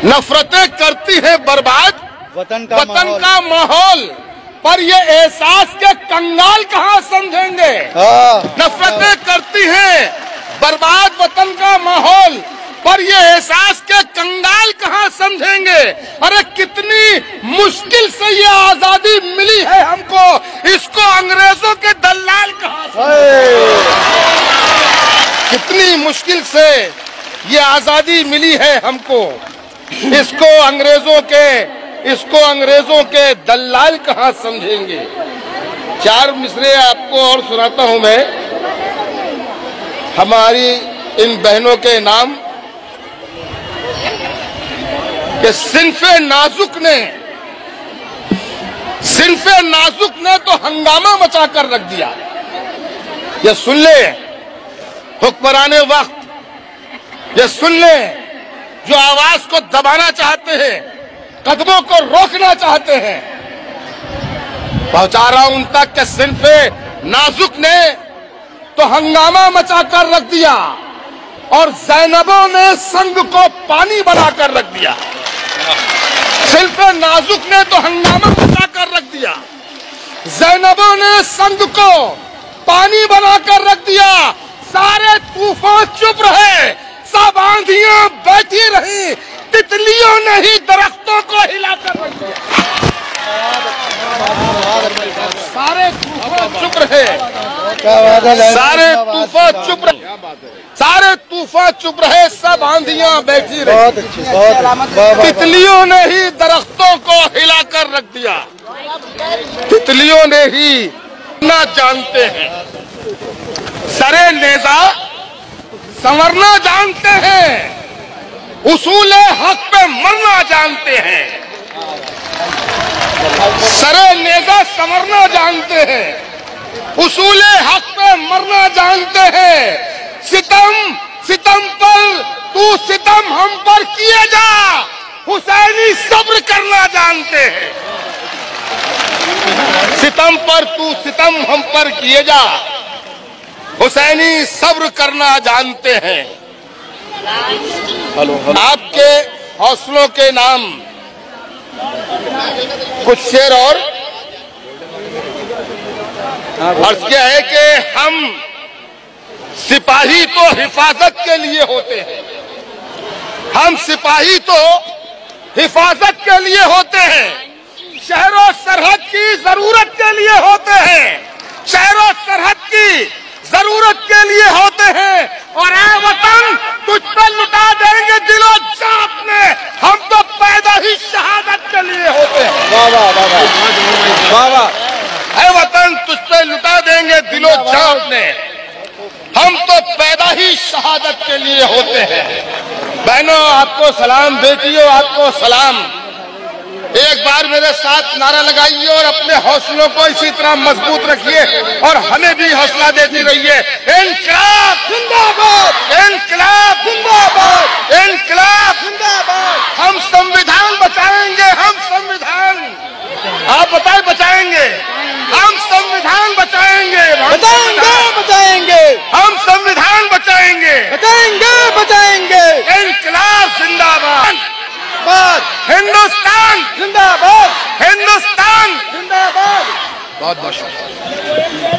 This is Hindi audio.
नफरतें करती हैं बर्बाद वतन का माहौल, पर ये एहसास के कंगाल कहाँ समझेंगे। नफरतें करती हैं बर्बाद वतन का माहौल, पर ये एहसास के कंगाल कहाँ समझेंगे। अरे कितनी मुश्किल से ये आजादी मिली है हमको, इसको अंग्रेजों के दलाल कहाँ कितनी मुश्किल से ये आजादी मिली है हमको, इसको अंग्रेजों के दलाल कहाँ समझेंगे। चार मिसरे आपको और सुनाता हूं मैं, हमारी इन बहनों के नाम कि सिन्फे नाजुक ने तो हंगामा मचा कर रख दिया। ये सुन ले हुक्मराने वक्त, ये सुन ले जो आवाज को दबाना चाहते हैं, कदमों को रोकना चाहते हैं। पहुंचा रहा हूं उन तक के सिन्फे नाजुक ने तो हंगामा मचाकर रख दिया और ज़ैनबों ने संग को पानी बनाकर रख दिया। सिन्फे नाजुक ने तो हंगामा मचाकर रख दिया, ज़ैनबों ने संग को पानी बनाकर रख दिया। सारे तूफान चुप रहे, सब आंधियां बैठी रही, तितलियों ने ही दरख्तों को हिलाकर रख दिया। सारे तूफान चुप रहे, सारे तूफान चुप रहे, सब आंधियां बैठी रही, तितलियों ने ही दरख्तों को हिलाकर रख दिया। तितलियों ने ही ना जानते हैं, सरे नेजा संवरना जानते हैं, उसूले हक पे मरना जानते हैं। सरे नेजा संवरना जानते हैं, उसूले हक पे मरना जानते हैं। सितम पर तू सितम हम पर किए जा, हुसैनी सब्र करना जानते हैं। सितम पर तू सितम हम पर किए जा, हुसैनी सब्र करना जानते हैं। आपके हौसलों के नाम कुछ शेर और अर्ज किया है कि हम सिपाही तो हिफाजत के लिए होते हैं, हम सिपाही तो हिफाजत के लिए होते हैं, शहरों सरहद की जरूरत के लिए होते हैं, शहरों सरहद की जरूरत के लिए होते हैं। और ऐ वतन तुझ पर लुटा देंगे दिलो जान अपने, हम तो पैदा ही शहादत के लिए होते हैं। वाह वाह वाह वाह वाह। ऐ वतन तुझ पर लुटा देंगे दिलो जान अपने, हम तो पैदा ही शहादत के लिए होते हैं। बहनों आपको सलाम, बेटियों आपको सलाम। एक बार मेरे साथ नारा लगाइए और अपने हौसलों को इसी तरह मजबूत रखिए और हमें भी हौसला देती रहिए। इनकलाब जिंदाबाद, इनकलाब जिंदाबाद, इनकलाब जिंदाबाद। हम संविधान बचाएंगे, हम संविधान, आप बताए बचाएंगे, हम संविधान बचाएंगे, बचाएंगे, हम संविधान बचाएंगे, बचाएंगे। इनकलाब जिंदाबाद, हिंदुस्तान जिंदाबाद, हिंदुस्तान जिंदाबाद। बहुत बहुत शुक्रिया।